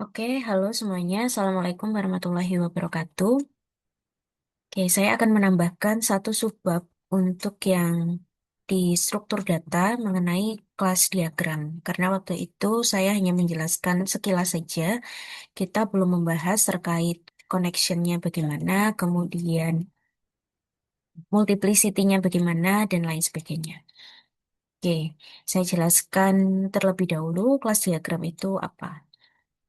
Oke, halo semuanya. Assalamualaikum warahmatullahi wabarakatuh. Oke, saya akan menambahkan satu subbab untuk yang di struktur data mengenai kelas diagram. Karena waktu itu saya hanya menjelaskan sekilas saja, kita belum membahas terkait connection-nya bagaimana, kemudian multiplicity-nya bagaimana, dan lain sebagainya. Oke, saya jelaskan terlebih dahulu kelas diagram itu apa.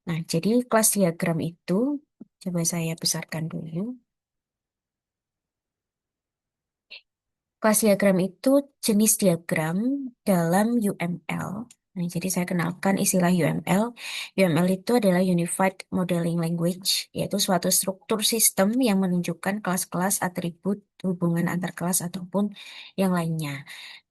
Nah, jadi kelas diagram itu, coba saya besarkan dulu. Kelas diagram itu jenis diagram dalam UML. Nah, jadi saya kenalkan istilah UML. UML itu adalah Unified Modeling Language, yaitu suatu struktur sistem yang menunjukkan kelas-kelas atribut hubungan antar kelas ataupun yang lainnya.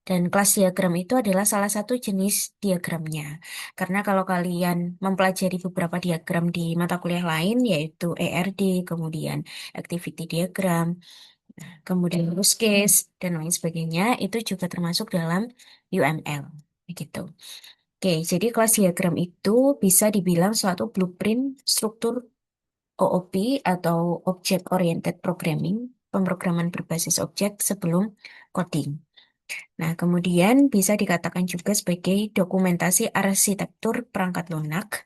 Dan kelas diagram itu adalah salah satu jenis diagramnya. Karena kalau kalian mempelajari beberapa diagram di mata kuliah lain, yaitu ERD, kemudian Activity Diagram, kemudian use case, dan lain sebagainya, itu juga termasuk dalam UML. Begitu. Oke, jadi kelas diagram itu bisa dibilang suatu blueprint struktur OOP atau Object Oriented Programming, pemrograman berbasis objek sebelum coding. Nah, kemudian bisa dikatakan juga sebagai dokumentasi arsitektur perangkat lunak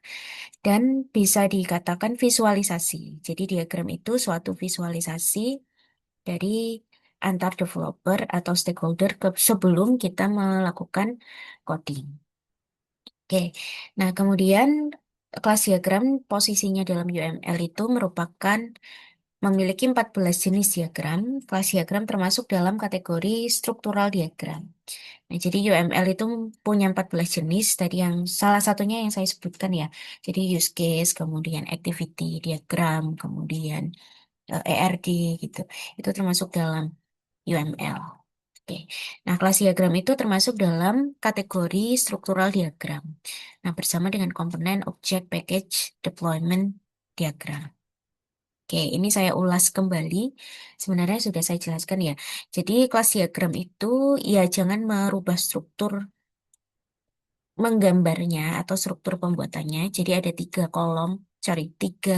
dan bisa dikatakan visualisasi. Jadi diagram itu suatu visualisasi dari antar developer atau stakeholder sebelum kita melakukan coding. Oke, nah kemudian kelas diagram posisinya dalam UML itu merupakan memiliki 14 jenis diagram. Kelas diagram termasuk dalam kategori struktural diagram. Nah, jadi UML itu punya 14 jenis, tadi yang salah satunya yang saya sebutkan ya. Jadi use case, kemudian activity diagram, kemudian ERD gitu. Itu termasuk dalam UML. Oke. Nah, kelas diagram itu termasuk dalam kategori struktural diagram. Nah, bersama dengan komponen object package deployment diagram. Oke, ini saya ulas kembali. Sebenarnya sudah saya jelaskan ya. Jadi kelas diagram itu ya jangan merubah struktur menggambarnya atau struktur pembuatannya. Jadi ada tiga kolom, sorry, tiga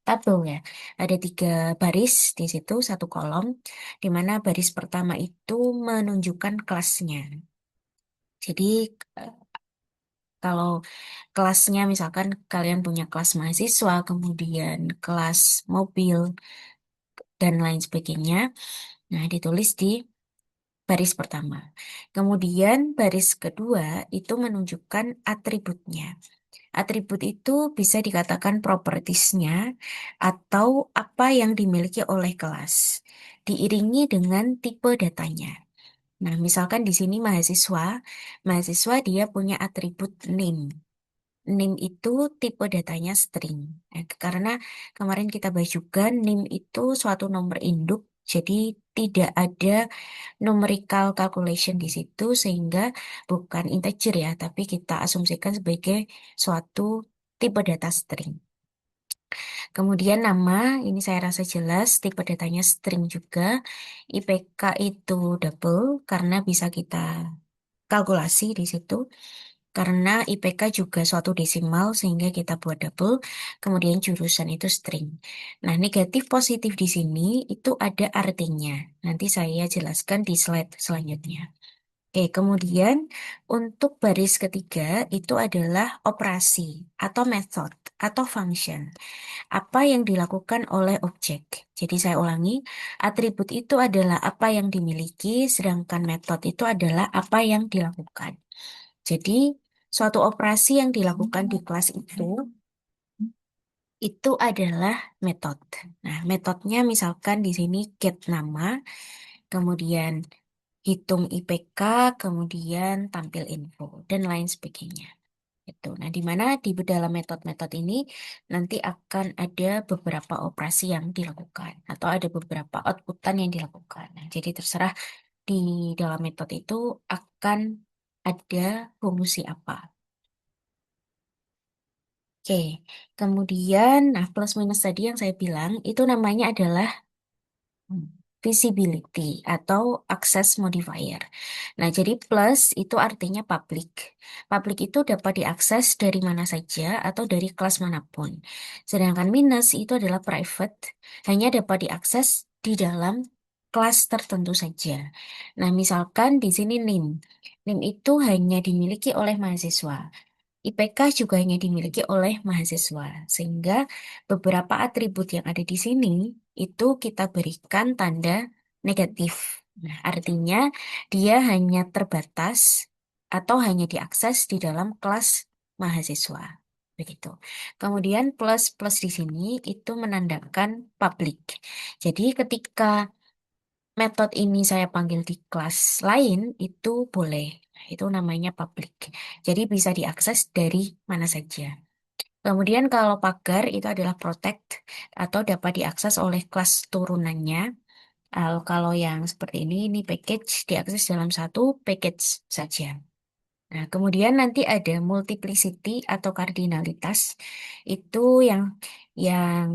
tabel ya. Ada tiga baris di situ, satu kolom, di mana baris pertama itu menunjukkan kelasnya. Jadi eh, kalau kelasnya misalkan kalian punya kelas mahasiswa, kemudian kelas mobil, dan lain sebagainya, nah ditulis di baris pertama. Kemudian baris kedua itu menunjukkan atributnya. Atribut itu bisa dikatakan propertiesnya atau apa yang dimiliki oleh kelas, diiringi dengan tipe datanya. Nah, misalkan di sini mahasiswa dia punya atribut name. Name itu tipe datanya string. Karena kemarin kita bahas juga name itu suatu nomor induk, jadi tidak ada numerical calculation di situ sehingga bukan integer ya, tapi kita asumsikan sebagai suatu tipe data string. Kemudian nama, ini saya rasa jelas, tipe datanya string juga. IPK itu double karena bisa kita kalkulasi di situ. Karena IPK juga suatu desimal sehingga kita buat double. Kemudian jurusan itu string. Nah, negatif positif di sini itu ada artinya. Nanti saya jelaskan di slide selanjutnya. Oke, kemudian untuk baris ketiga itu adalah operasi atau method atau function. Apa yang dilakukan oleh objek. Jadi saya ulangi, atribut itu adalah apa yang dimiliki, sedangkan metode itu adalah apa yang dilakukan. Jadi suatu operasi yang dilakukan di kelas itu adalah metode. Nah, metodenya misalkan di sini get nama, kemudian hitung IPK, kemudian tampil info, dan lain sebagainya. Itu. Nah, di mana di dalam metode-metode ini nanti akan ada beberapa operasi yang dilakukan atau ada beberapa outputan yang dilakukan. Nah, jadi terserah di dalam metode itu akan ada fungsi apa. Oke, kemudian, nah plus minus tadi yang saya bilang itu namanya adalah visibility atau access modifier. Nah, jadi plus itu artinya public. Public itu dapat diakses dari mana saja atau dari kelas manapun. Sedangkan minus itu adalah private, hanya dapat diakses di dalam kelas tertentu saja. Nah, misalkan di sini NIM. NIM itu hanya dimiliki oleh mahasiswa. IPK juga hanya dimiliki oleh mahasiswa, sehingga beberapa atribut yang ada di sini itu kita berikan tanda negatif. Nah, artinya dia hanya terbatas atau hanya diakses di dalam kelas mahasiswa. Begitu. Kemudian plus-plus di sini itu menandakan public. Jadi ketika metode ini saya panggil di kelas lain, itu boleh. Nah, itu namanya public. Jadi bisa diakses dari mana saja. Kemudian kalau pagar itu adalah protect atau dapat diakses oleh kelas turunannya. Kalau yang seperti ini package diakses dalam satu package saja. Nah, kemudian nanti ada multiplicity atau kardinalitas. Itu yang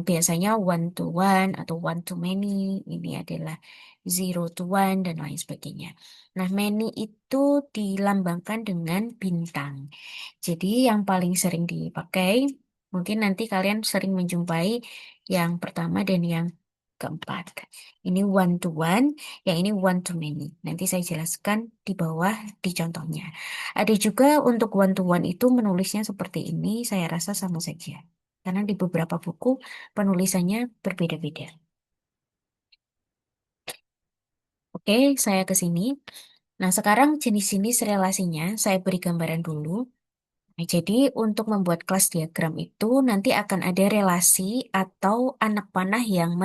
biasanya one to one atau one to many. Ini adalah zero to one dan lain sebagainya. Nah, many itu dilambangkan dengan bintang. Jadi yang paling sering dipakai, mungkin nanti kalian sering menjumpai yang pertama dan yang keempat. Ini one to one, yang ini one to many. Nanti saya jelaskan di bawah di contohnya. Ada juga untuk one to one itu menulisnya seperti ini, saya rasa sama saja. Karena di beberapa buku penulisannya berbeda-beda. Oke, saya ke sini. Nah, sekarang jenis-jenis relasinya saya beri gambaran dulu. Nah, jadi untuk membuat kelas diagram itu nanti akan ada relasi atau anak panah yang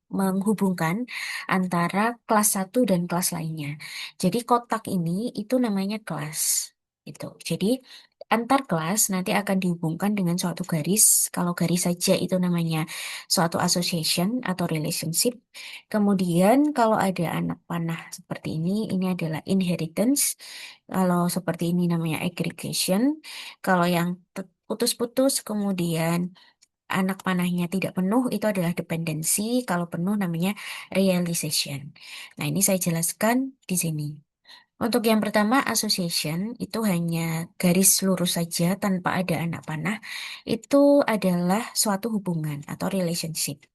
menghubungkan antara kelas satu dan kelas lainnya. Jadi kotak ini itu namanya kelas. Gitu. Jadi antar kelas nanti akan dihubungkan dengan suatu garis. Kalau garis saja itu namanya suatu association atau relationship. Kemudian kalau ada anak panah seperti ini adalah inheritance. Kalau seperti ini namanya aggregation. Kalau yang putus-putus kemudian anak panahnya tidak penuh itu adalah dependency. Kalau penuh namanya realization. Nah, ini saya jelaskan di sini. Untuk yang pertama association itu hanya garis lurus saja tanpa ada anak panah. Itu adalah suatu hubungan atau relationship.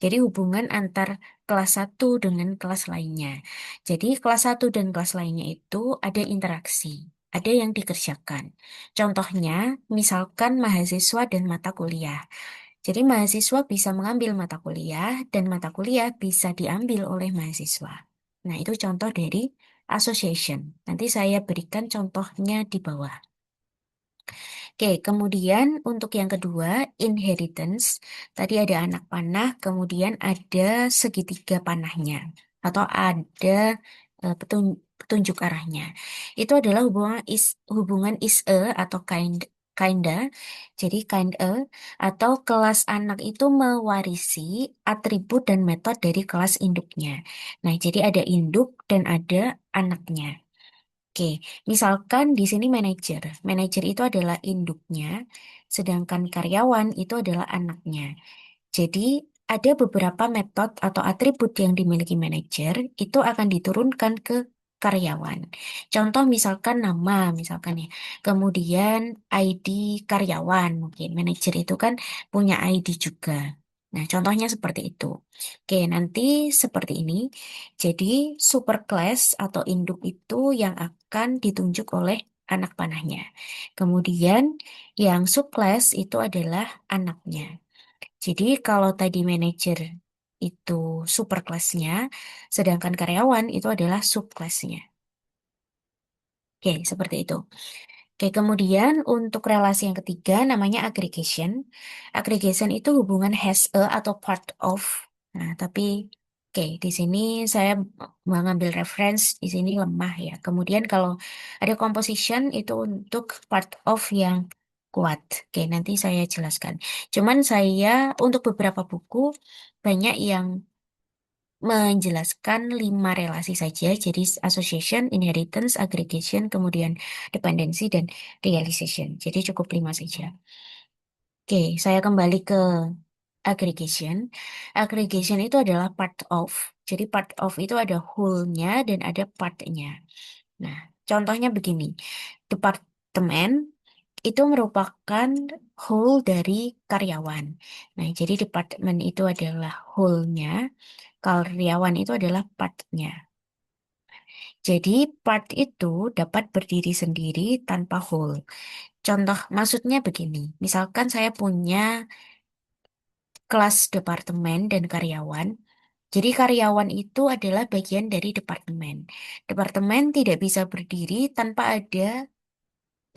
Jadi hubungan antar kelas satu dengan kelas lainnya. Jadi kelas satu dan kelas lainnya itu ada interaksi, ada yang dikerjakan. Contohnya, misalkan mahasiswa dan mata kuliah. Jadi mahasiswa bisa mengambil mata kuliah dan mata kuliah bisa diambil oleh mahasiswa. Nah, itu contoh dari association. Nanti saya berikan contohnya di bawah. Oke, kemudian untuk yang kedua, inheritance. Tadi ada anak panah, kemudian ada segitiga panahnya. Atau ada petunjuk arahnya. Itu adalah hubungan is a atau kinda. Jadi kind a atau kelas anak itu mewarisi atribut dan metode dari kelas induknya. Nah, jadi ada induk dan ada anaknya. Oke, misalkan di sini manajer. Manajer itu adalah induknya, sedangkan karyawan itu adalah anaknya. Jadi ada beberapa metode atau atribut yang dimiliki manajer itu akan diturunkan ke karyawan. Contoh misalkan nama, misalkan ya. Kemudian ID karyawan mungkin. Manajer itu kan punya ID juga. Nah, contohnya seperti itu. Oke, nanti seperti ini. Jadi superclass atau induk itu yang akan ditunjuk oleh anak panahnya. Kemudian yang subclass itu adalah anaknya. Jadi kalau tadi manajer itu superclassnya, sedangkan karyawan itu adalah subclassnya. Oke, seperti itu. Oke, kemudian untuk relasi yang ketiga namanya aggregation. Aggregation itu hubungan has a atau part of. Nah, tapi oke, di sini saya mengambil reference di sini lemah ya. Kemudian kalau ada composition itu untuk part of yang kuat. Oke, nanti saya jelaskan. Cuman saya untuk beberapa buku banyak yang menjelaskan 5 relasi saja, jadi association, inheritance, aggregation, kemudian dependency, dan realization. Jadi cukup 5 saja. Oke, saya kembali ke aggregation. Aggregation itu adalah part of. Jadi part of itu ada whole-nya dan ada part-nya. Nah, contohnya begini. Departemen itu merupakan whole dari karyawan. Nah, jadi departemen itu adalah whole-nya, karyawan itu adalah part-nya. Jadi part itu dapat berdiri sendiri tanpa whole. Contoh maksudnya begini, misalkan saya punya kelas departemen dan karyawan. Jadi karyawan itu adalah bagian dari departemen. Departemen tidak bisa berdiri tanpa ada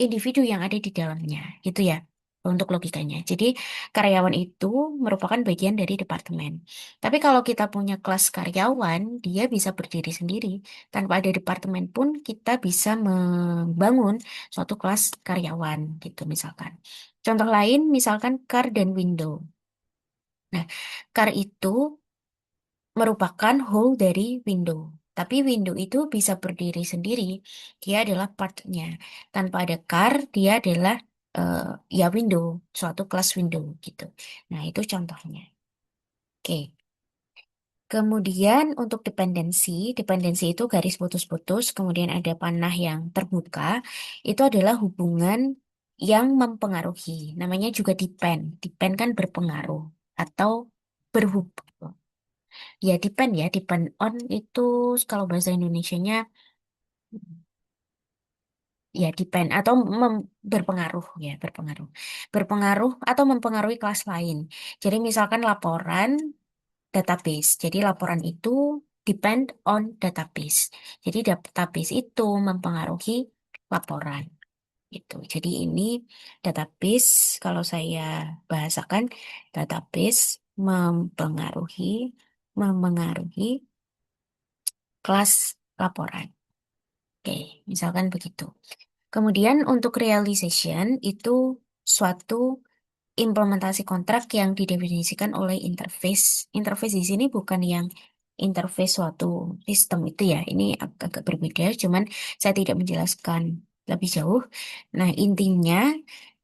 individu yang ada di dalamnya, gitu ya. Untuk logikanya. Jadi karyawan itu merupakan bagian dari departemen. Tapi kalau kita punya kelas karyawan, dia bisa berdiri sendiri. Tanpa ada departemen pun kita bisa membangun suatu kelas karyawan, gitu misalkan. Contoh lain, misalkan car dan window. Nah, car itu merupakan whole dari window. Tapi window itu bisa berdiri sendiri. Dia adalah partnya. Tanpa ada car, dia adalah eh, ya window, suatu kelas window gitu. Nah, itu contohnya. Oke. Kemudian untuk dependensi, dependensi itu garis putus-putus, kemudian ada panah yang terbuka. Itu adalah hubungan yang mempengaruhi. Namanya juga depend. Depend kan berpengaruh atau berhubung. Ya depend ya, depend on itu kalau bahasa Indonesianya ya depend atau berpengaruh ya berpengaruh. Berpengaruh atau mempengaruhi kelas lain. Jadi misalkan laporan database. Jadi laporan itu depend on database. Jadi database itu mempengaruhi laporan gitu. Jadi ini database kalau saya bahasakan database mempengaruhi memengaruhi kelas laporan. Oke, misalkan begitu. Kemudian untuk realization itu suatu implementasi kontrak yang didefinisikan oleh interface. Interface di sini bukan yang interface suatu sistem itu ya. Ini agak berbeda, cuman saya tidak menjelaskan lebih jauh. Nah, intinya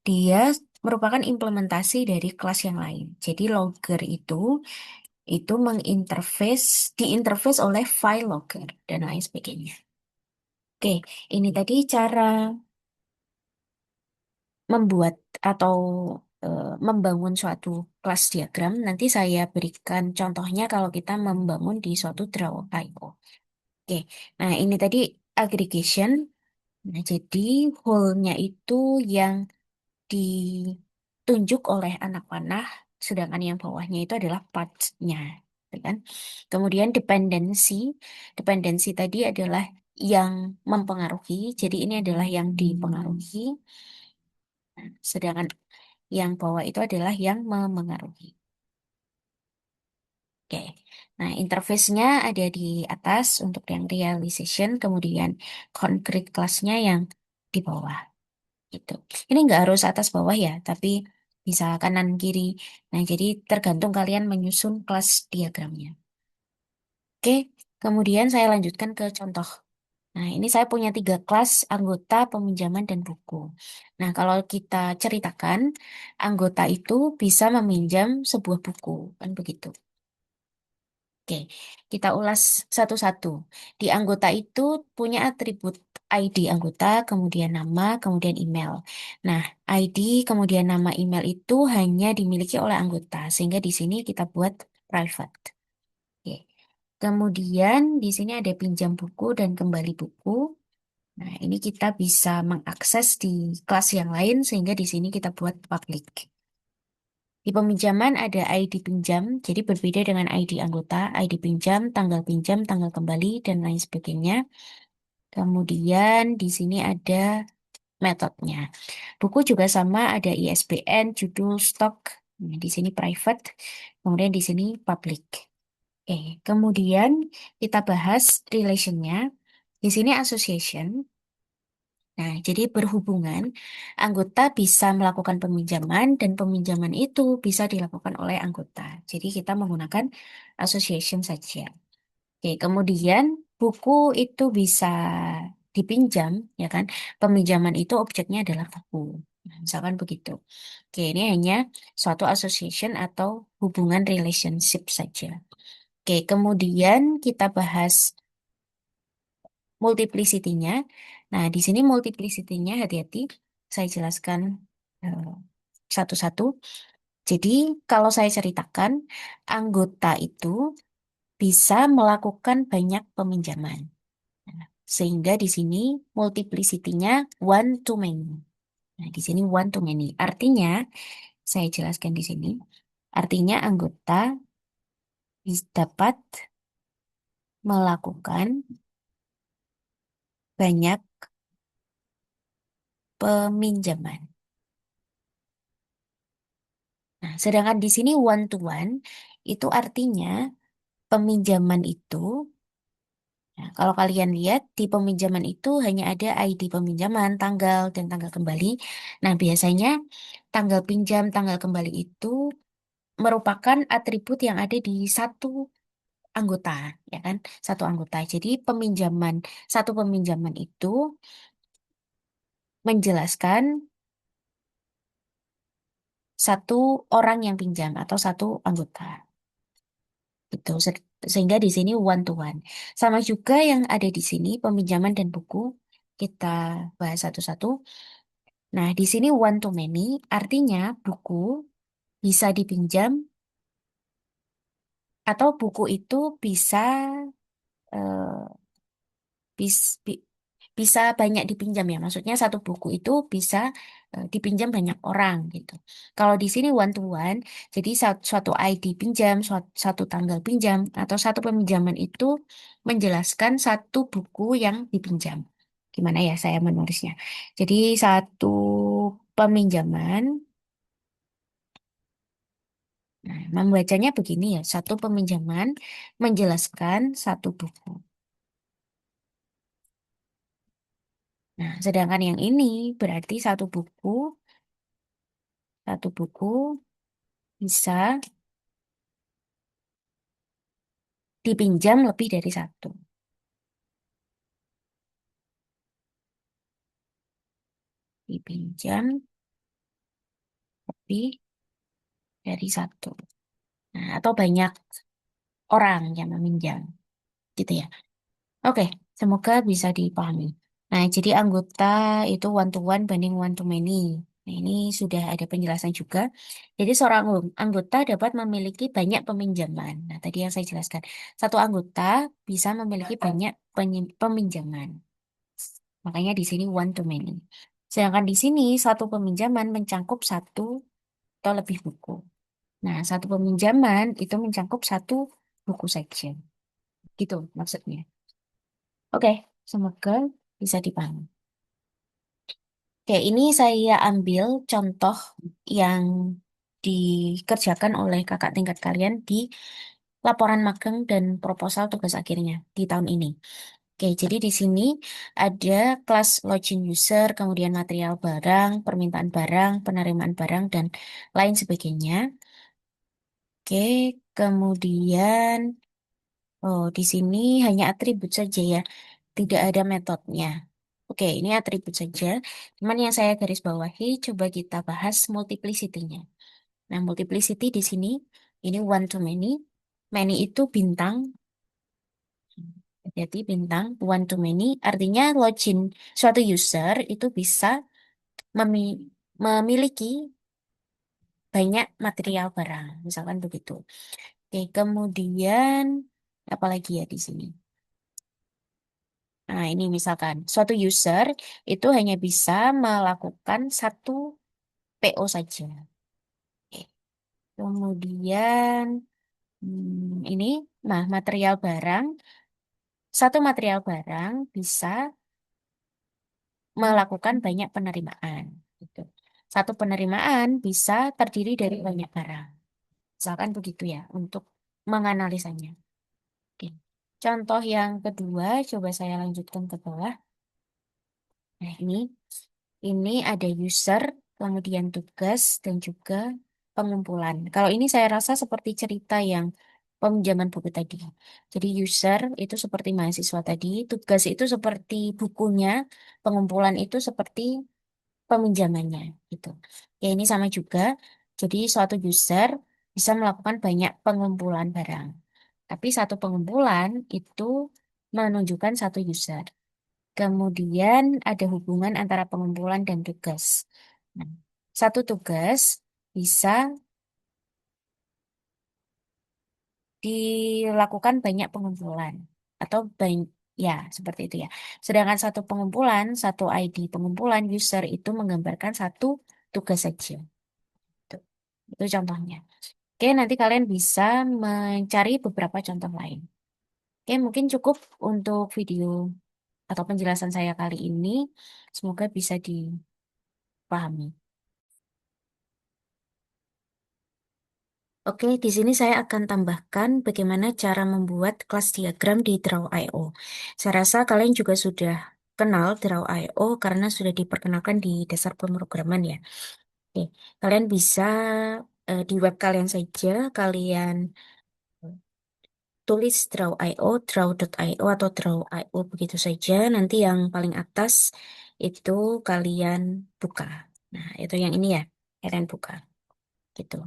dia merupakan implementasi dari kelas yang lain. Jadi logger itu menginterface, diinterface oleh file logger dan lain sebagainya. Oke, ini tadi cara membuat atau membangun suatu kelas diagram. Nanti saya berikan contohnya kalau kita membangun di suatu Draw.io. Oke, nah ini tadi aggregation. Nah, jadi whole-nya itu yang ditunjuk oleh anak panah, sedangkan yang bawahnya itu adalah parts-nya. Gitu kan? Kemudian dependency. Dependency tadi adalah yang mempengaruhi, jadi ini adalah yang dipengaruhi. Sedangkan yang bawah itu adalah yang memengaruhi. Oke. Nah, interface-nya ada di atas untuk yang realization, kemudian concrete class-nya yang di bawah. Gitu. Ini nggak harus atas bawah ya, tapi bisa kanan kiri. Nah, jadi tergantung kalian menyusun kelas diagramnya. Oke, kemudian saya lanjutkan ke contoh. Nah, ini saya punya 3 kelas anggota, peminjaman, dan buku. Nah, kalau kita ceritakan, anggota itu bisa meminjam sebuah buku, kan begitu. Oke, kita ulas satu-satu. Di anggota itu punya atribut ID anggota, kemudian nama, kemudian email. Nah, ID, kemudian nama email itu hanya dimiliki oleh anggota, sehingga di sini kita buat private. Oke. Kemudian di sini ada pinjam buku dan kembali buku. Nah, ini kita bisa mengakses di kelas yang lain sehingga di sini kita buat public. Di peminjaman ada ID pinjam, jadi berbeda dengan ID anggota, ID pinjam, tanggal kembali, dan lain sebagainya. Kemudian di sini ada metodenya. Buku juga sama, ada ISBN, judul, stok. Nah, di sini private, kemudian di sini public. Oke, kemudian kita bahas relationnya. Di sini association. Nah, jadi berhubungan, anggota bisa melakukan peminjaman dan peminjaman itu bisa dilakukan oleh anggota. Jadi kita menggunakan association saja. Oke, kemudian buku itu bisa dipinjam, ya kan? Peminjaman itu objeknya adalah buku. Nah, misalkan begitu. Oke, ini hanya suatu association atau hubungan relationship saja. Oke, kemudian kita bahas multiplicity-nya. Nah, di sini multiplicity-nya hati-hati, saya jelaskan eh, satu-satu. Jadi, kalau saya ceritakan, anggota itu bisa melakukan banyak peminjaman. Nah, sehingga di sini multiplicity-nya one to many. Nah, di sini one to many. Artinya, saya jelaskan di sini. Artinya anggota dapat melakukan banyak peminjaman. Nah, sedangkan di sini one to one itu artinya peminjaman itu, nah, kalau kalian lihat di peminjaman itu hanya ada ID peminjaman, tanggal dan tanggal kembali. Nah, biasanya tanggal pinjam, tanggal kembali itu merupakan atribut yang ada di satu anggota, ya kan? Satu anggota. Jadi satu peminjaman itu menjelaskan satu orang yang pinjam atau satu anggota. Gitu. Sehingga di sini one to one. Sama juga yang ada di sini peminjaman dan buku. Kita bahas satu-satu. Nah, di sini one to many artinya buku bisa dipinjam atau buku itu bisa eh, bis- bi- bisa banyak dipinjam ya. Maksudnya satu buku itu bisa dipinjam banyak orang gitu. Kalau di sini one to one, jadi suatu ID pinjam, satu tanggal pinjam atau satu peminjaman itu menjelaskan satu buku yang dipinjam. Gimana ya saya menulisnya? Jadi satu peminjaman, nah, membacanya begini ya, satu peminjaman menjelaskan satu buku. Nah, sedangkan yang ini berarti satu buku bisa dipinjam lebih dari satu. Dipinjam lebih dari satu. Nah, atau banyak orang yang meminjam, gitu ya. Oke, semoga bisa dipahami. Nah, jadi anggota itu one to one banding one to many. Nah, ini sudah ada penjelasan juga. Jadi seorang anggota dapat memiliki banyak peminjaman. Nah, tadi yang saya jelaskan. Satu anggota bisa memiliki banyak peminjaman. Makanya di sini one to many. Sedangkan di sini satu peminjaman mencangkup satu atau lebih buku. Nah, satu peminjaman itu mencakup satu buku saja. Gitu maksudnya. Oke, semoga bisa dipahami. Oke, ini saya ambil contoh yang dikerjakan oleh kakak tingkat kalian di laporan magang dan proposal tugas akhirnya di tahun ini. Oke, jadi di sini ada kelas login user, kemudian material barang, permintaan barang, penerimaan barang, dan lain sebagainya. Oke, kemudian oh, di sini hanya atribut saja ya, tidak ada metodenya. Oke, ini atribut saja. Cuman yang saya garis bawahi, coba kita bahas multiplicity-nya. Nah, multiplicity di sini, ini one to many. Many itu bintang, jadi bintang, one to many. Artinya login suatu user itu bisa memi- memiliki banyak material barang. Misalkan begitu. Oke, kemudian apalagi ya di sini? Nah, ini misalkan suatu user itu hanya bisa melakukan satu PO saja. Oke. Kemudian ini, nah material barang, satu material barang bisa melakukan banyak penerimaan. Gitu. Satu penerimaan bisa terdiri dari banyak barang. Misalkan begitu ya untuk menganalisanya. Oke. Contoh yang kedua, coba saya lanjutkan ke bawah. Nah, ini ada user, kemudian tugas, dan juga pengumpulan. Kalau ini saya rasa seperti cerita yang peminjaman buku tadi. Jadi user itu seperti mahasiswa tadi, tugas itu seperti bukunya, pengumpulan itu seperti peminjamannya gitu. Ya ini sama juga. Jadi suatu user bisa melakukan banyak pengumpulan barang. Tapi satu pengumpulan itu menunjukkan satu user. Kemudian ada hubungan antara pengumpulan dan tugas. Nah, satu tugas bisa dilakukan banyak pengumpulan atau banyak ya seperti itu ya. Sedangkan satu pengumpulan, satu ID pengumpulan user itu menggambarkan satu tugas saja. Itu, itu contohnya. Oke, nanti kalian bisa mencari beberapa contoh lain. Oke, mungkin cukup untuk video atau penjelasan saya kali ini. Semoga bisa dipahami. Oke, di sini saya akan tambahkan bagaimana cara membuat kelas diagram di Draw.io. Saya rasa kalian juga sudah kenal Draw.io karena sudah diperkenalkan di dasar pemrograman ya. Oke, kalian bisa di web kalian saja, kalian tulis Draw.io, Draw.io atau Draw.io begitu saja. Nanti yang paling atas itu kalian buka. Nah, itu yang ini ya, kalian buka gitu.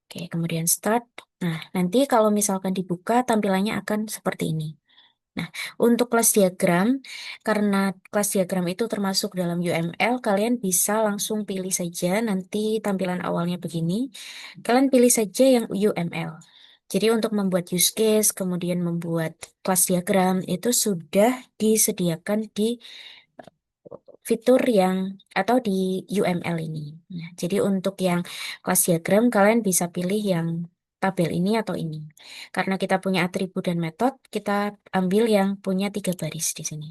Oke, kemudian start. Nah, nanti kalau misalkan dibuka, tampilannya akan seperti ini. Nah, untuk kelas diagram, karena kelas diagram itu termasuk dalam UML, kalian bisa langsung pilih saja nanti tampilan awalnya begini. Kalian pilih saja yang UML. Jadi untuk membuat use case, kemudian membuat kelas diagram, itu sudah disediakan di fitur yang atau di UML ini. Nah, jadi untuk yang kelas diagram kalian bisa pilih yang tabel ini atau ini. Karena kita punya atribut dan metode, kita ambil yang punya 3 baris di sini.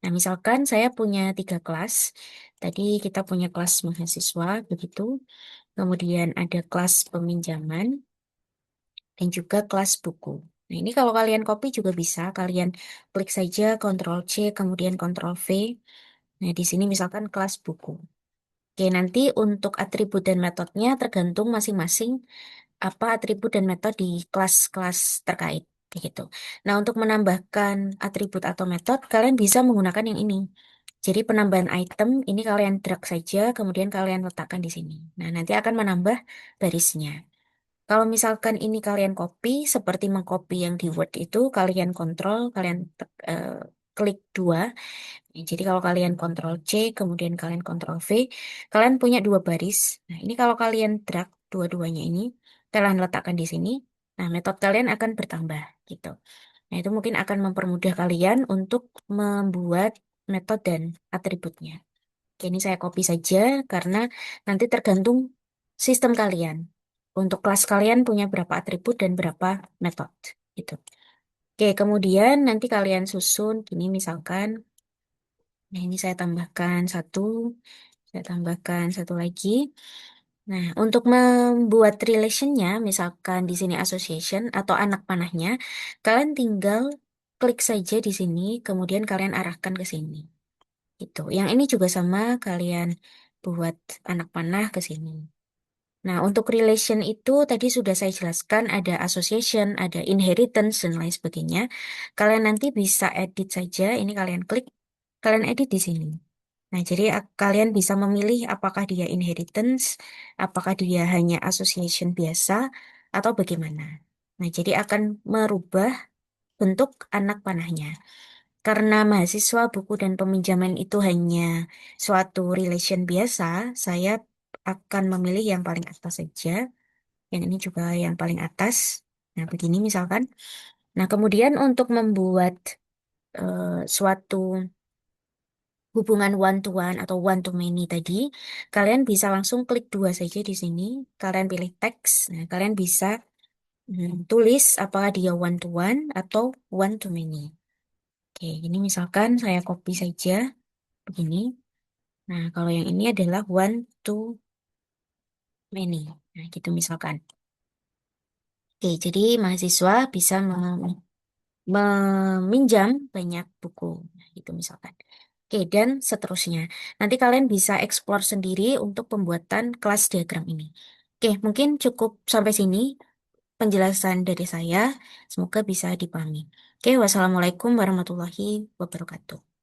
Nah, misalkan saya punya 3 kelas. Tadi kita punya kelas mahasiswa, begitu. Kemudian ada kelas peminjaman dan juga kelas buku. Nah, ini kalau kalian copy juga bisa. Kalian klik saja Ctrl C, kemudian Ctrl V. Nah, di sini misalkan kelas buku. Oke, nanti untuk atribut dan metodenya tergantung masing-masing apa atribut dan metode di kelas-kelas terkait. Begitu. Nah, untuk menambahkan atribut atau metode, kalian bisa menggunakan yang ini. Jadi penambahan item ini kalian drag saja, kemudian kalian letakkan di sini. Nah, nanti akan menambah barisnya. Kalau misalkan ini kalian copy, seperti mengcopy yang di Word itu, kalian kontrol, kalian eh, klik dua. Jadi kalau kalian Ctrl C, kemudian kalian Ctrl V, kalian punya 2 baris. Nah, ini kalau kalian drag dua-duanya ini, kalian letakkan di sini. Nah, metode kalian akan bertambah gitu. Nah, itu mungkin akan mempermudah kalian untuk membuat metode dan atributnya. Oke, ini saya copy saja karena nanti tergantung sistem kalian. Untuk kelas kalian punya berapa atribut dan berapa metode gitu. Oke, kemudian nanti kalian susun gini misalkan. Nah, ini saya tambahkan satu lagi. Nah, untuk membuat relationnya, misalkan di sini association atau anak panahnya, kalian tinggal klik saja di sini, kemudian kalian arahkan ke sini. Gitu. Yang ini juga sama, kalian buat anak panah ke sini. Nah, untuk relation itu tadi sudah saya jelaskan ada association, ada inheritance, dan lain sebagainya. Kalian nanti bisa edit saja, ini kalian klik, kalian edit di sini. Nah, jadi kalian bisa memilih apakah dia inheritance, apakah dia hanya association biasa, atau bagaimana. Nah, jadi akan merubah bentuk anak panahnya. Karena mahasiswa buku dan peminjaman itu hanya suatu relation biasa, saya akan memilih yang paling atas saja. Yang ini juga yang paling atas. Nah, begini misalkan. Nah, kemudian untuk membuat suatu hubungan one to one atau one to many tadi, kalian bisa langsung klik dua saja di sini. Kalian pilih teks. Nah, kalian bisa tulis apakah dia one to one atau one to many. Oke, ini misalkan saya copy saja begini. Nah, kalau yang ini adalah one to many. Nah, gitu misalkan. Oke, jadi mahasiswa bisa meminjam banyak buku. Nah, gitu misalkan. Oke, dan seterusnya. Nanti kalian bisa eksplor sendiri untuk pembuatan kelas diagram ini. Oke, mungkin cukup sampai sini penjelasan dari saya. Semoga bisa dipahami. Oke, wassalamualaikum warahmatullahi wabarakatuh.